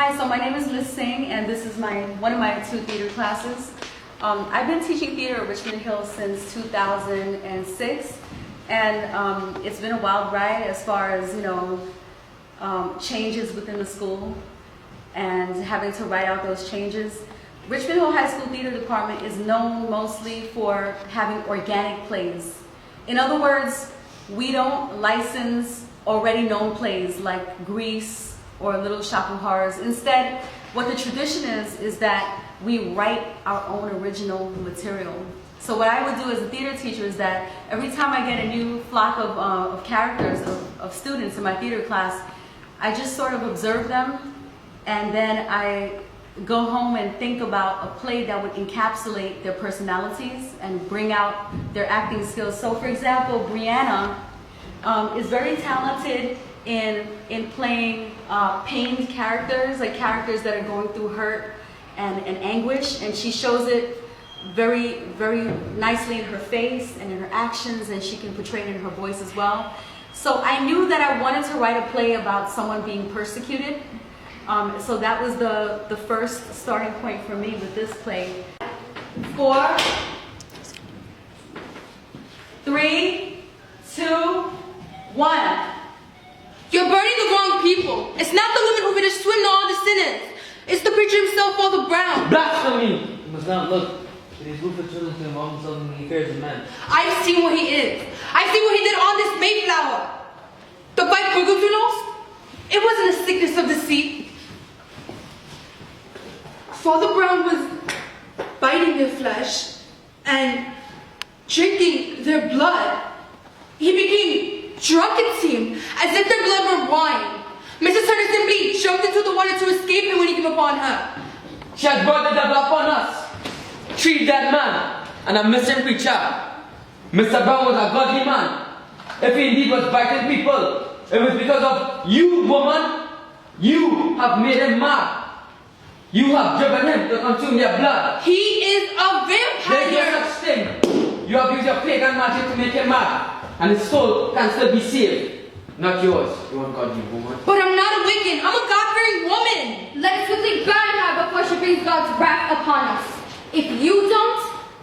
Hi, so my name is Miss Singh, and this is one of my 2 theater classes. I've been teaching theater at Richmond Hill since 2006, and it's been a wild ride as far as, changes within the school and having to write out those changes. Richmond Hill High School Theater Department is known mostly for having organic plays. In other words, we don't license already known plays like Grease or Little Shop of Horrors. Instead, what the tradition is that we write our own original material. So what I would do as a theater teacher is that every time I get a new flock of characters, of students in my theater class, I just sort of observe them, and then I go home and think about a play that would encapsulate their personalities and bring out their acting skills. So for example, Brianna is very talented in playing pained characters, like characters that are going through hurt and anguish, and she shows it very, very nicely in her face and in her actions, and she can portray it in her voice as well. So I knew that I wanted to write a play about someone being persecuted. So that was the first starting point for me with this play. 4, 3, 2, 1. You're burning the wrong people. It's not the woman who finished swim to all descendants. It's the preacher himself, Father Brown. Blasphemy! You must not look. It is good for children to involve themselves in the affairs of men. I've seen what he is. I've seen what he did on this Mayflower. The bite Burgotunos? It wasn't a sickness of deceit. Father Brown was biting their flesh and drinking their blood. He became drunk, it seemed, as if their blood were wine. Mrs. Turner simply jumped into the water to escape him when he came upon her. She has brought the devil upon us. 3 dead men and a missing preacher. Mr. Brown was a godly man. If he indeed was biting people, it was because of you, woman. You have made him mad. You have driven him to consume their blood. He is a vampire. There is no such thing. You have used your pagan magic to make him mad, and his soul can still be saved. Not yours, you ungodly woman. But I'm not a Wiccan. I'm a God-fearing woman. Let us quickly burn her before she brings God's wrath upon us. If you don't,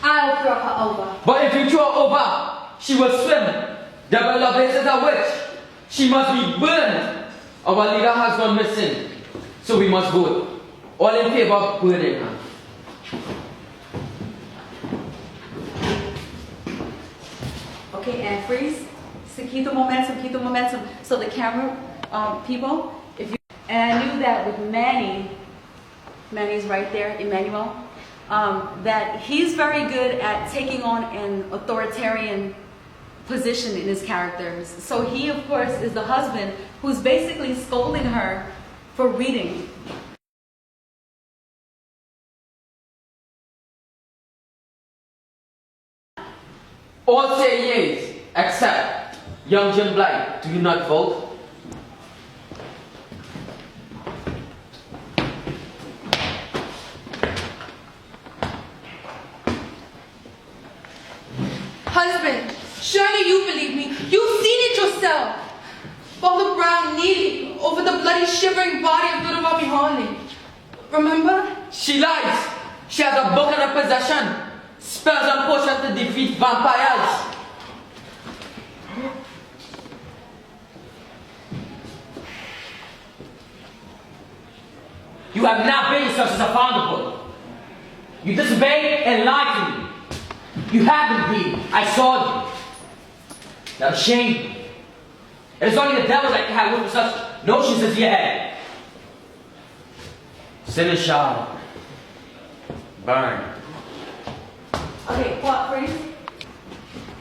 I'll throw her over. But if you throw her over, she will swim. Devil Lovelace is a witch. She must be burned. Our leader has gone missing, so we must vote. All in favor of burning her. Okay, and freeze. So keep the momentum, keep the momentum. So the camera people, and I knew that with Manny's right there, Emmanuel, that he's very good at taking on an authoritarian position in his characters. So he, of course, is the husband who's basically scolding her for reading. All say yes, except young Jim Blight. Do you not vote? Husband, surely you believe me. You've seen it yourself. Father Brown kneeling over the bloody, shivering body of little Robbie Harley. Remember? She lies. She has a book in her possession. Spells and potions to defeat vampires. You have not been yourself as a founder. You disobeyed and lied to me. You have indeed. I saw you. You're ashamed. It is only the devil that can have room for such notions as you had. Sin is shall burn. Okay, plot freeze.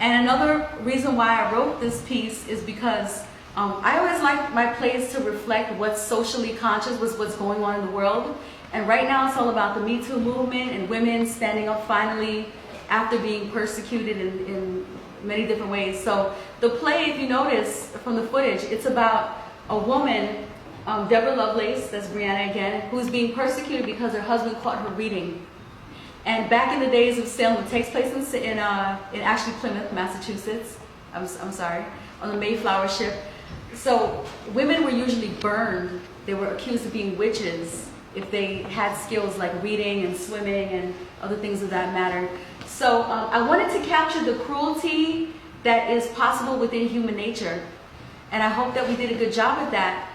And another reason why I wrote this piece is because I always like my plays to reflect what's socially conscious, what's going on in the world. And right now it's all about the Me Too movement and women standing up finally after being persecuted in many different ways. So the play, if you notice from the footage, it's about a woman, Deborah Lovelace, that's Brianna again, who's being persecuted because her husband caught her reading. And back in the days of Salem, it takes place in actually Plymouth, Massachusetts. I'm sorry, on the Mayflower ship. So women were usually burned. They were accused of being witches if they had skills like reading and swimming and other things of that matter. So I wanted to capture the cruelty that is possible within human nature. And I hope that we did a good job at that.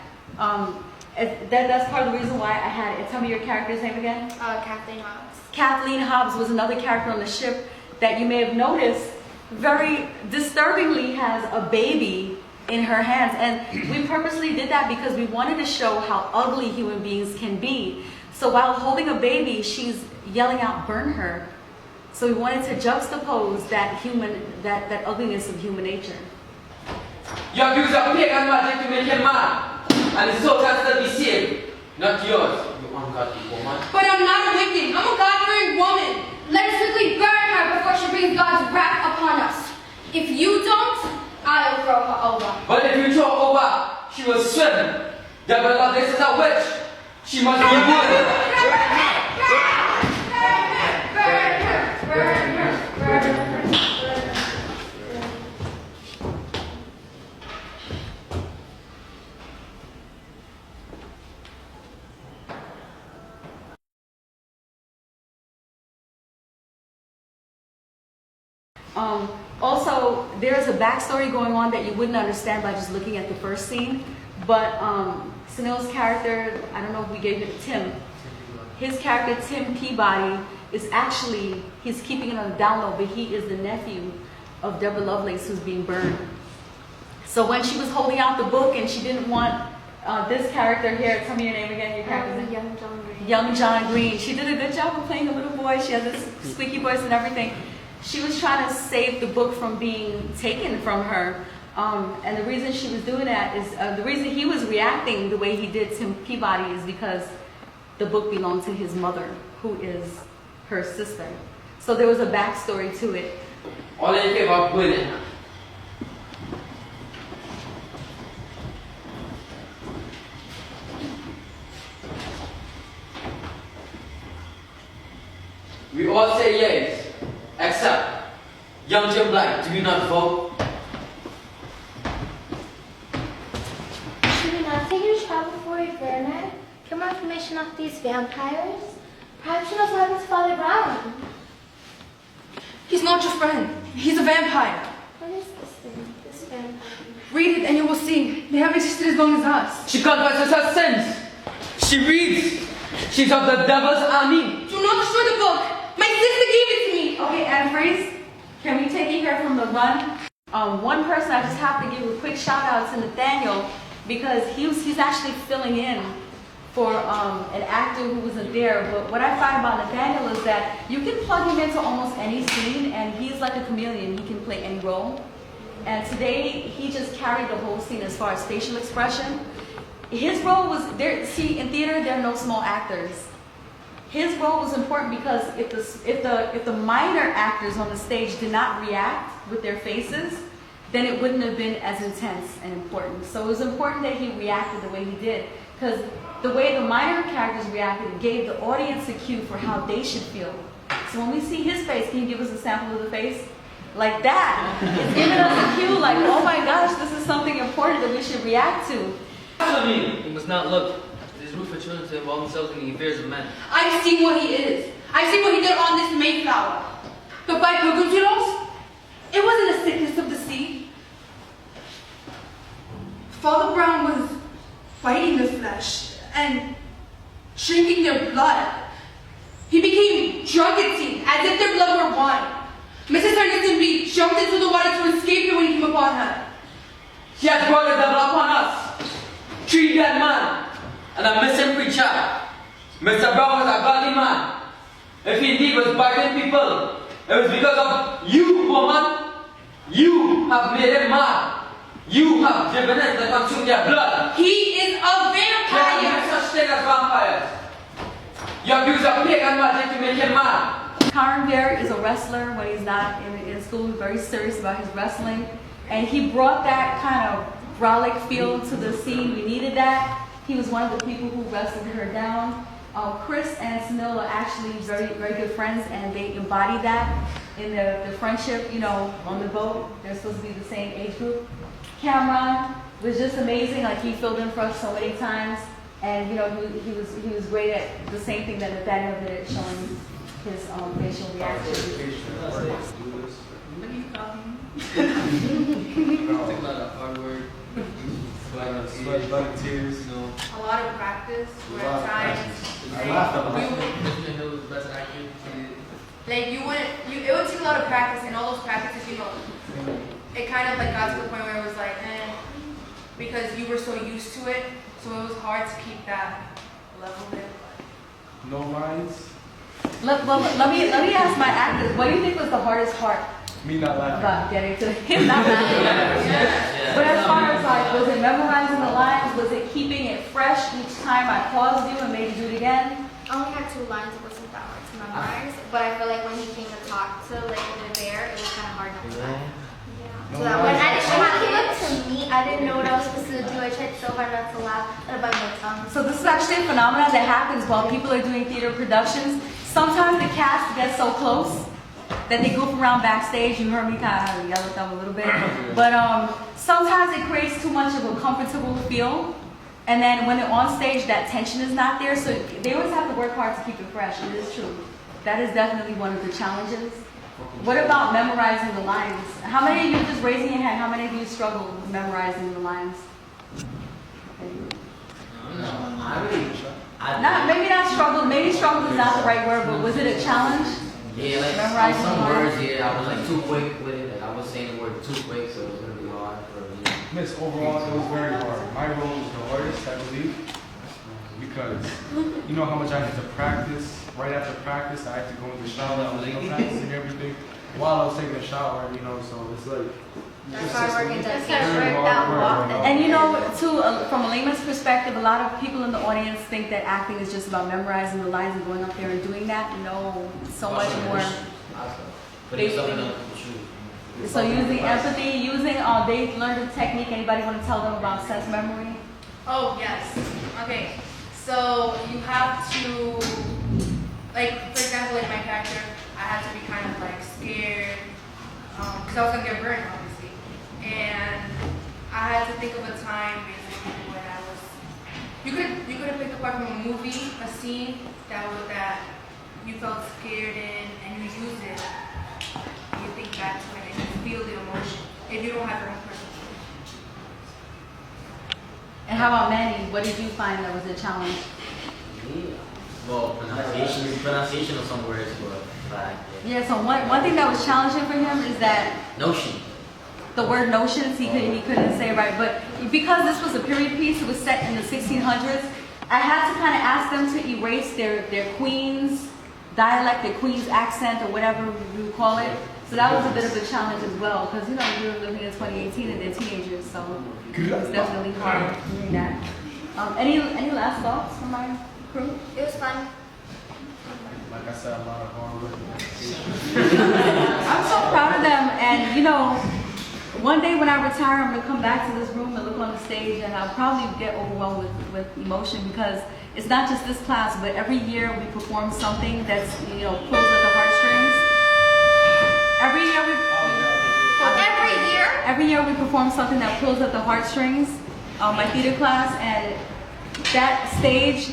That's part of the reason why I had it. Tell me your character's name again. Kathleen Hobbs. Kathleen Hobbs was another character on the ship that you may have noticed very disturbingly has a baby in her hands. And we purposely did that because we wanted to show how ugly human beings can be. So while holding a baby, she's yelling out, "Burn her." So we wanted to juxtapose that ugliness of human nature. You have used your pagan magic to make him mad, and his soul can still be saved, not yours, you ungodly woman. But I'm not a wicked. I'm a God-fearing woman. Let us quickly burn her before she brings God's wrath upon us. If you don't, I'll throw her over. But if you throw her over, she will swim. Devil Lovelace is a witch. She must be burned. Also, there's a backstory going on that you wouldn't understand by just looking at the first scene. But Sunil's character, I don't know if we gave it to Tim. His character, Tim Peabody, is actually, he's keeping it on the down low, but he is the nephew of Deborah Lovelace who's being burned. So when she was holding out the book and she didn't want this character here, tell me your name again, your character's name? Young John Green. Young John Green. She did a good job of playing a little boy. She has this squeaky voice and everything. She was trying to save the book from being taken from her. And the reason she was doing that is, the reason he was reacting the way he did to Peabody is because the book belonged to his mother, who is her sister. So there was a backstory to it. All in favor of burning her. We all say yes, except young Jim Blight. Do you not vote? Should we not take you to trial before we burn her? Get more information off these vampires? Perhaps she knows what happened to Father Brown. He's not your friend. He's a vampire. What is this thing? This vampire? Read it and you will see. They haven't existed as long as us. She confesses her sins. She reads. She's of the devil's army. Do not destroy the book. My sister gave it to me. Okay, Anne Freeze, can we take you here from the run? One person I just have to give a quick shout out to Nathaniel because he's actually filling in for an actor who wasn't there. But what I find about Nathaniel is that you can plug him into almost any scene and he's like a chameleon. He can play any role. And today he just carried the whole scene as far as facial expression. His role was there. See, in theater there are no small actors. His role was important because if the minor actors on the stage did not react with their faces, then it wouldn't have been as intense and important. So it was important that he reacted the way he did, because the way the minor characters reacted gave the audience a cue for how they should feel. So when we see his face, can you give us a sample of the face? Like that. It's giving us a cue like, oh my gosh, this is something important that we should react to. You must not look. It is rude for children to involve themselves in the affairs of men. I've seen what he is. I've seen what he did on this Mayflower. But by Pilgrim's Heroes, it wasn't a sickness of the sea. Father Brown was biting the flesh and drinking their blood. He became drunk, it seemed, as if their blood were wine. Mrs. Ferguson Lee jumped into the water to escape him when he came upon her. She has brought the devil upon us. 3 dead men and a missing preacher. Mr. Brown was a godly man. If he indeed was biting people, it was because of you, woman. You have made him mad. You have driven him to consume their blood. He is a There vampire. are no such thing as vampires. You have used your pagan magic to make him mad. Karen Bear is a wrestler when he's not in school. He's very serious about his wrestling. And he brought that kind of brolic feel to the scene. We needed that. He was one of the people who wrestled her down. Chris and Sunil are actually very, very good friends, and they embody that in the friendship, you know, on the boat. They're supposed to be the same age group. Cameron, was just amazing. Like he filled in for us so many times, and you know he was great at the same thing that Nathaniel did at showing his facial reactions. Take a lot of hard work. Sweat, blood, tears. You know, A lot of practice. A lot of practice. I laughed a lot. Benjamin Hill was the best actor. Like it would take a lot of practice, and all those practices, you know, it kind of like got to the point where it was like, because you were so used to it, so it was hard to keep that level there. No lines. Let me ask my actors. What do you think was the hardest part Me not laughing. about getting to him not laughing? But as far as like, was it memorizing the lines? Was it keeping it fresh each time I paused you and made you do it again? I only had 2 lines. It wasn't that hard to memorize. But I feel like when he came to talk to like the bear, it was kind of hard not to laugh. Yeah. So that when he came up to me, I didn't know what I was supposed to do. I tried so hard not to laugh that I bite my tongue. So this is actually a phenomenon that happens while people are doing theater productions. Sometimes the cast gets so close that they goof around backstage. You heard me kind of yell at them a little bit. But sometimes it creates too much of a comfortable feel. And then when they're on stage, that tension is not there. So they always have to work hard to keep it fresh. It is true. That is definitely one of the challenges. What about memorizing the lines? How many of you, just raising your hand, how many of you struggle with memorizing the lines? Maybe not struggle, maybe struggle is not the right word, but was it a challenge? Yeah, like Memorizing some the words, lines? yeah, I was like too quick with it. Like I was saying the word too quick, so it was gonna be hard for me. Miss, overall, it was very hard. My role was the hardest, I believe, because you know how much I had to practice. Right after practice, I had to go in the shower, practicing everything while I was taking a shower, you know, so it's like... That's hard work and Very dedication. hard work. And you know, too, from a layman's perspective, a lot of people in the audience think that acting is just about memorizing the lines and going up there and doing that. No, so much more. But it's something else to choose. So using empathy, they learned a technique. Anybody want to tell them about sense memory? Oh, yes. Okay. So you have to, like, for example, like my character, I had to be kind of like scared, because I was going to get burned, obviously. And I had to think of a time, basically, when I was, you could have picked apart from a movie, a scene that you felt scared in, and you use it. You think back to it, and you feel the emotion, if you don't have your own personal. And how about Manny? What did you find that was a challenge? Yeah. Well, pronunciation of some words were bad. Yeah, so one thing that was challenging for him is that Notion. the word notions, he couldn't say right. But because this was a period piece, it was set in the 1600s, I had to kind of ask them to erase their Queen's dialect, their Queen's accent, or whatever you call it. So that was a bit of a challenge as well, because you know, we were living in 2018 and they're teenagers, so it was definitely hard doing that. Any last thoughts from my crew? It was fun. Like I said, a lot of hard work. I'm so proud of them, and you know, one day when I retire, I'm gonna come back to this room and look on the stage, and I'll probably get overwhelmed with emotion, because it's not just this class, but every year we perform something that's, you know, pulls at the heartstrings. Every year we perform something that pulls at the heartstrings. My theater class, and that stage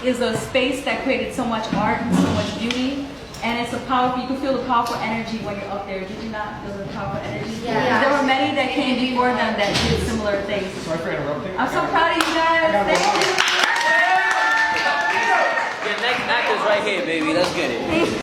is a space that created so much art and so much beauty. And it's a powerful, you can feel the powerful energy when you're up there. Did you not feel the powerful energy? Yeah. There were many that came before them that did similar things. Sorry for interrupting. I'm so proud of you guys. Thank you. Your next act is right here, baby. Let's get it.